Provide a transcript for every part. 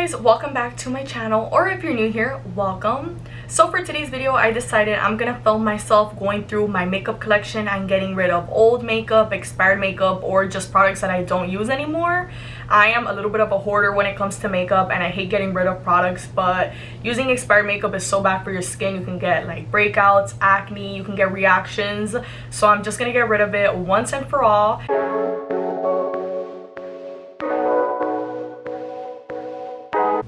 guys, welcome back to my channel, or if you're new here, welcome. So for today's video, I decided I'm gonna film myself going through my makeup collection and getting rid of old makeup, expired makeup, or just products that I don't use anymore. I am a little bit of a hoarder when it comes to makeup, and I hate getting rid of products, but using expired makeup is so bad for your skin. You can get like breakouts, acne, you can get reactions. So I'm just gonna get rid of it once and for all.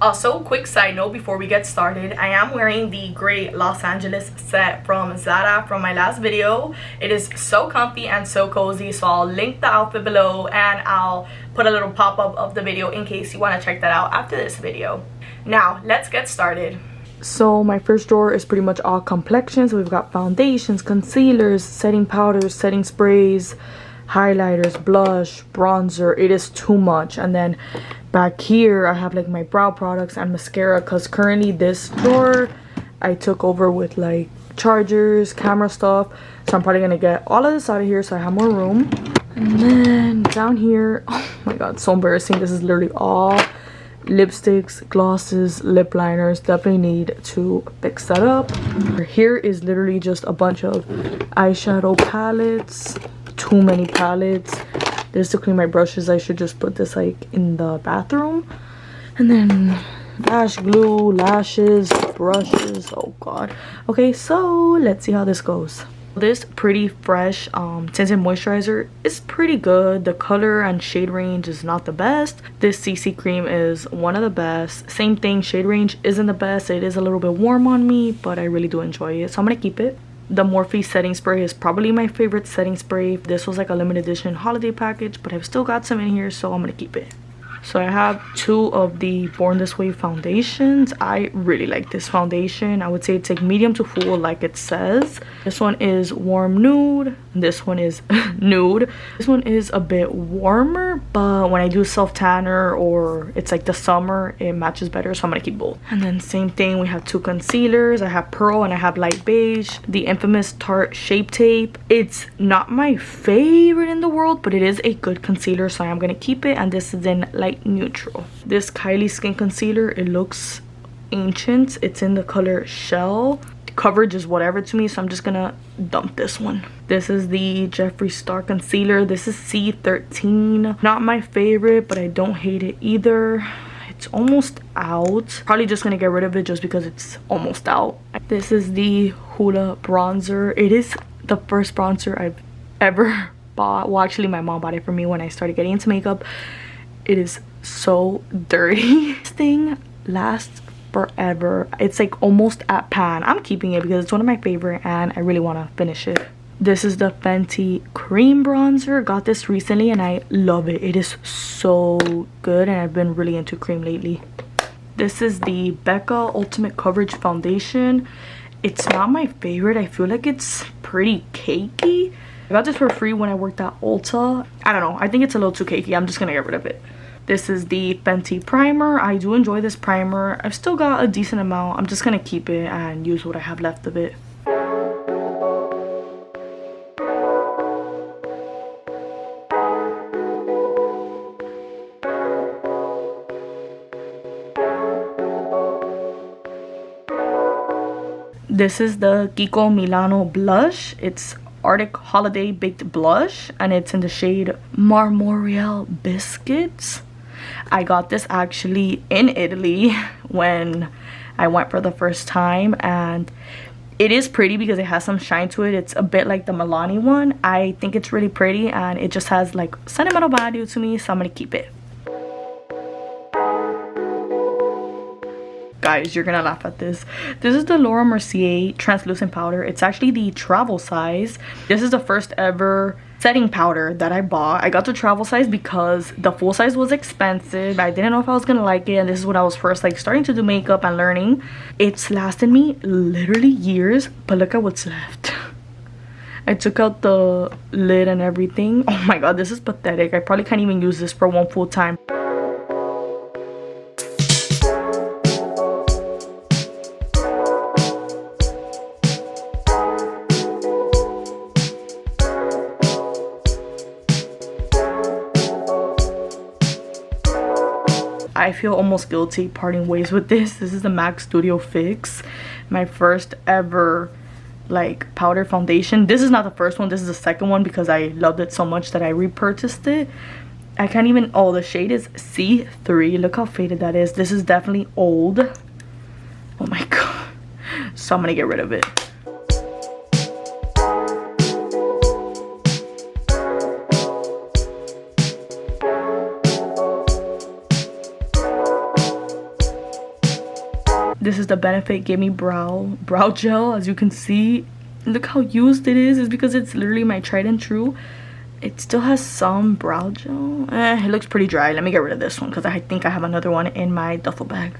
Also, quick side note before we get started, I am wearing the gray Los Angeles set from Zara from my last video. It is so comfy and so cozy, so I'll link the outfit below and I'll put a little pop-up of the video in case you want to check that out after this video. Now, let's get started. So my first drawer is pretty much all complexions. We've got foundations, concealers, setting powders, setting sprays, highlighters, blush, bronzer. It is too much. And then back here I have like my brow products and mascara, because currently this drawer I took over with like chargers, camera stuff, so I'm probably gonna get all of this out of here so I have more room. And then down here, oh my god, so embarrassing, this is literally all lipsticks, glosses, lip liners. Definitely need to fix that up. Here is literally just a bunch of eyeshadow palettes, too many palettes. This to clean my brushes, I should just put this like in the bathroom. And then lash glue, lashes, brushes, oh god. Okay, so let's see how this goes. This pretty fresh tinted moisturizer is pretty good. The color and shade range is not the best. This CC cream is one of the best. Same thing, shade range isn't the best. It is a little bit warm on me, but I really do enjoy it, so I'm gonna keep it. The Morphe setting spray is probably my favorite setting spray. This was like a limited edition holiday package, but I've still got some in here, so I'm gonna keep it. So I have two of the Born This Way foundations. I really like this foundation. I would say it's like medium to full like it says. This one is warm nude. This one is nude. This one is a bit warmer, but when I do self tanner or it's like the summer, it matches better, so I'm gonna keep both. And then same thing, we have two concealers. I have Pearl and I have Light Beige. The infamous Tarte Shape Tape. It's not my favorite in the world, but it is a good concealer, so I am gonna keep it. And this is in Light Neutral. This Kylie Skin Concealer, it looks ancient. It's in the color Shell. Coverage is whatever to me, so I'm just gonna dump this one. This is the Jeffree Star Concealer. This is C13. Not my favorite, but I don't hate it either. It's almost out. Probably just gonna get rid of it just because it's almost out. This is the Hoola Bronzer. It is the first bronzer I've ever bought. Well, actually my mom bought it for me when I started getting into makeup. It is so dirty. This thing lasts forever. It's like almost at pan. I'm keeping it because it's one of my favorite and I really want to finish it. This is the Fenty Cream Bronzer. Got this recently and I love it. It is so good and I've been really into cream lately. This is the Becca Ultimate Coverage Foundation. It's not my favorite. I feel like it's pretty cakey. I got this for free when I worked at Ulta. I don't know, I think it's a little too cakey. I'm just gonna get rid of it. This is the Fenty Primer. I do enjoy this primer. I've still got a decent amount. I'm just gonna keep it and use what I have left of it. This is the Kiko Milano blush. It's Arctic Holiday Baked Blush and it's in the shade Marmoreal Biscuits. I got this actually in Italy when I went for the first time, and it is pretty because it has some shine to it. It's a bit like the Milani one. I think it's really pretty and it just has like sentimental value to me, so I'm gonna keep it. Guys, you're gonna laugh at this. This is the Laura Mercier translucent powder. It's actually the travel size. This is the first ever setting powder that I bought. I got the travel size because the full size was expensive. I didn't know if I was gonna like it, and this is when I was first like starting to do makeup and learning. It's lasted me literally years, but look at what's left. I took out the lid and everything. Oh my god, this is pathetic. I probably can't even use this for one full time. I feel almost guilty parting ways with this. This is the MAC Studio Fix, my first ever like powder foundation. This is not the first one, this is the second one because I loved it so much that I repurchased it. I can't even, oh, the shade is C3. Look how faded that is. This is definitely old. Oh my god. So I'm gonna get rid of it. This is the Benefit Give Me brow gel. As you can see, look how used it is. It's because it's literally my tried and true. It still has some brow gel. It looks pretty dry. Let me get rid of this one because I think I have another one in my duffel bag.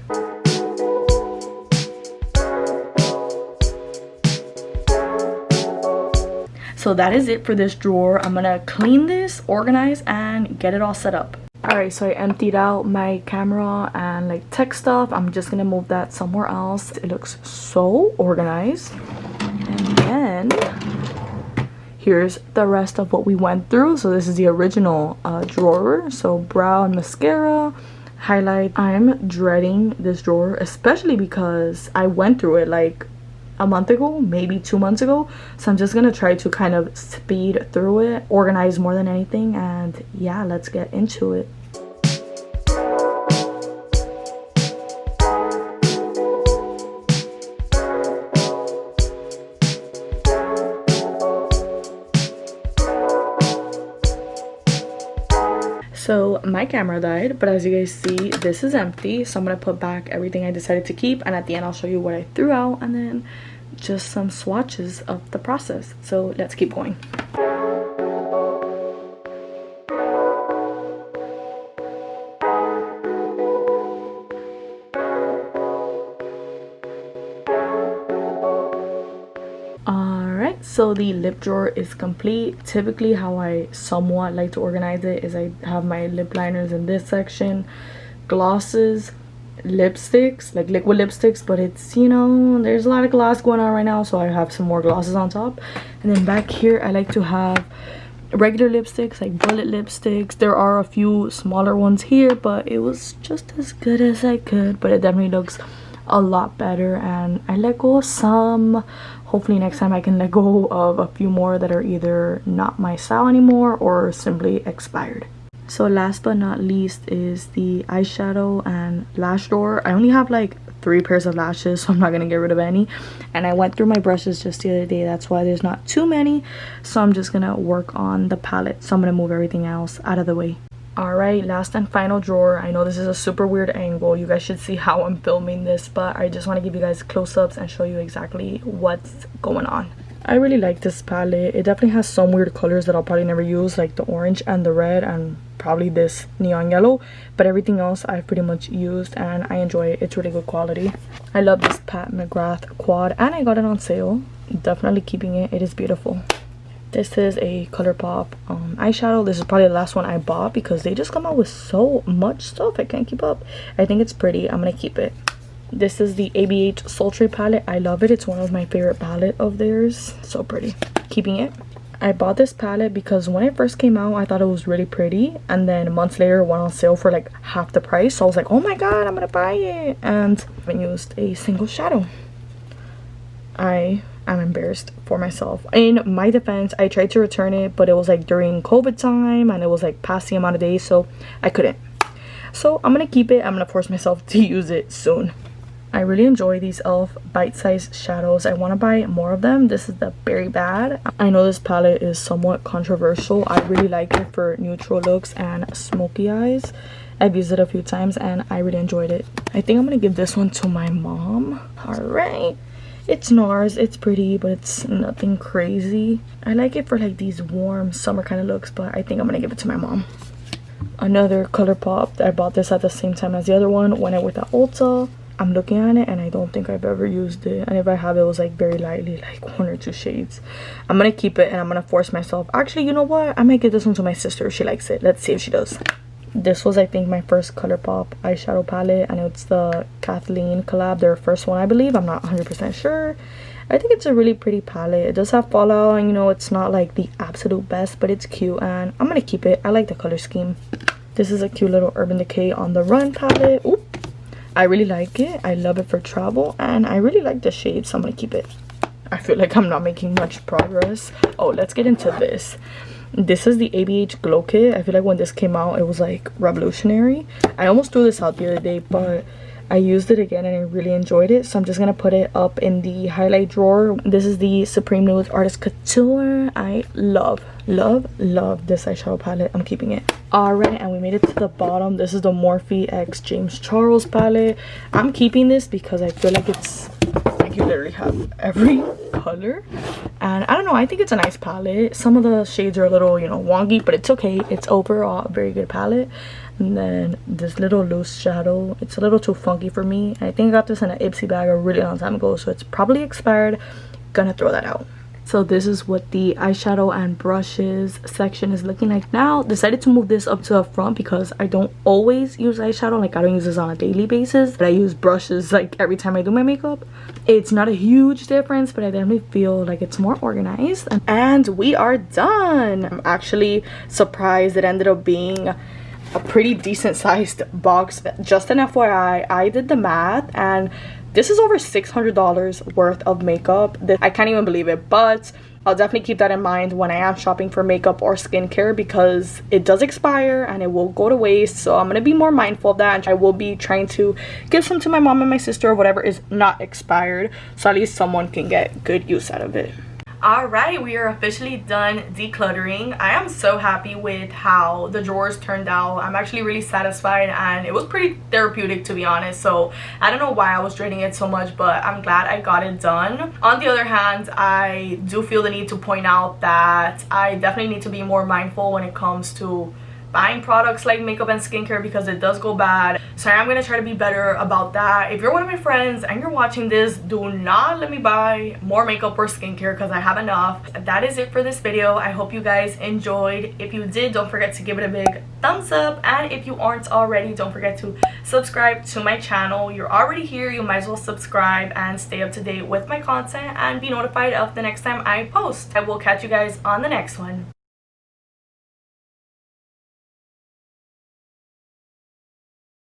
So that is it for this drawer. I'm gonna clean this, organize, and get it all set up. Alright, so I emptied out my camera and like tech stuff. I'm just gonna move that somewhere else. It looks so organized. And then here's the rest of what we went through. So this is the original drawer. So brow and mascara, highlight. I'm dreading this drawer, especially because I went through it like a month ago, maybe 2 months ago. So I'm just gonna try to kind of speed through it, organize more than anything, and yeah, let's get into it. So my camera died, but as you guys see, this is empty. So I'm gonna put back everything I decided to keep, and at the end I'll show you what I threw out and then just some swatches of the process. So let's keep going. So the lip drawer is complete. Typically how I somewhat like to organize it is I have my lip liners in this section, glosses, lipsticks, like liquid lipsticks, but it's, you know, there's a lot of gloss going on right now, so I have some more glosses on top. And then back here I like to have regular lipsticks, like bullet lipsticks. There are a few smaller ones here, but it was just as good as I could, but it definitely looks a lot better. And I let go of some. Hopefully next time I can let go of a few more that are either not my style anymore or simply expired. So last but not least is the eyeshadow and lash drawer. I only have like 3 pairs of lashes, so I'm not gonna get rid of any. And I went through my brushes just the other day, that's why there's not too many. So I'm just gonna work on the palette. So I'm gonna move everything else out of the way. Alright, last and final drawer. I know this is a super weird angle. You guys should see how I'm filming this, but I just want to give you guys close-ups and show you exactly what's going on. I really like this palette. It definitely has some weird colors that I'll probably never use, like the orange and the red and probably this neon yellow, but everything else I've pretty much used and I enjoy it. It's really good quality. I love this Pat McGrath quad and I got it on sale. Definitely keeping it. It is beautiful. This is a ColourPop eyeshadow. This is probably the last one I bought because they just come out with so much stuff. I can't keep up. I think it's pretty. I'm gonna keep it. This is the ABH Sultry palette. I love it. It's one of my favorite palette of theirs. So pretty. Keeping it. I bought this palette because when it first came out, I thought it was really pretty. And then months later, it went on sale for like half the price. So I was like, oh my god, I'm gonna buy it. And I haven't used a single shadow. I'm embarrassed for myself. In my defense, I tried to return it, but it was like during COVID time and it was like past the amount of days, so I couldn't. So I'm gonna keep it. I'm gonna force myself to use it soon. I really enjoy these e.l.f. bite-sized shadows. I want to buy more of them. This is the Berry Bad. I know this palette is somewhat controversial. I really like it for neutral looks and smoky eyes. I've used it a few times and I really enjoyed it. I think I'm gonna give this one to my mom. All right. It's NARS, it's pretty, but it's nothing crazy. I like it for like these warm summer kind of looks, but I think I'm gonna give it to my mom. Another ColourPop. I bought this at the same time as the other one when I went to Ulta. I'm looking at it and I don't think I've ever used it. And if I have, it was like very lightly, like 1 or 2 shades. I'm gonna keep it and I'm gonna force myself. Actually, you know what? I might give this one to my sister if she likes it. Let's see if she does. This was, I think, my first ColourPop eyeshadow palette, and it's the Kathleen collab, their first one, I believe. I'm not 100% sure. I think it's a really pretty palette. It does have fallout, and you know, it's not like the absolute best, but it's cute, and I'm gonna keep it. I like the color scheme. This is a cute little Urban Decay On The Run palette. Oop. I really like it. I love it for travel, and I really like the shade, so I'm gonna keep it. I feel like I'm not making much progress. Oh, let's get into this. This is the ABH Glow Kit. I feel like when this came out, it was like revolutionary. I almost threw this out the other day, but I used it again and I really enjoyed it, so I'm just gonna put it up in the highlight drawer. This is the Supreme Nudes Artist Couture. I love this eyeshadow palette. I'm keeping it. Alright, and we made it to the bottom. This is the Morphe x James Charles palette. I'm keeping this because I feel like it's like you literally have every color, and I don't know, I think it's a nice palette. Some of the shades are a little, you know, wonky, but it's okay. It's overall a very good palette. And then this little loose shadow, it's a little too funky for me. I think I got this in an Ipsy bag a really long time ago, so it's probably expired. Gonna throw that out. So this is what the eyeshadow and brushes section is looking like now. Decided to move this up to the front because I don't always use eyeshadow. Like, I don't use this on a daily basis, but I use brushes like every time I do my makeup. It's not a huge difference, but I definitely feel like it's more organized. And we are done. I'm actually surprised it ended up being a pretty decent sized box. Just an FYI, I did the math and this is over $600 worth of makeup. I can't even believe it, but I'll definitely keep that in mind when I am shopping for makeup or skincare, because it does expire and it will go to waste. So I'm gonna be more mindful of that, and I will be trying to give some to my mom and my sister or whatever is not expired, so at least someone can get good use out of it. Alright, we are officially done decluttering. I am so happy with how the drawers turned out. I'm actually really satisfied, and it was pretty therapeutic, to be honest. So I don't know why I was dreading it so much, but I'm glad I got it done. On the other hand, I do feel the need to point out that I definitely need to be more mindful when it comes to buying products like makeup and skincare, because it does go bad. So I am going to try to be better about that. If you're one of my friends and you're watching this, do not let me buy more makeup or skincare because I have enough. That is it for this video. I hope you guys enjoyed. If you did, don't forget to give it a big thumbs up, and if you aren't already, don't forget to subscribe to my channel. You're already here, you might as well subscribe and stay up to date with my content and be notified of the next time I post. I will catch you guys on the next one.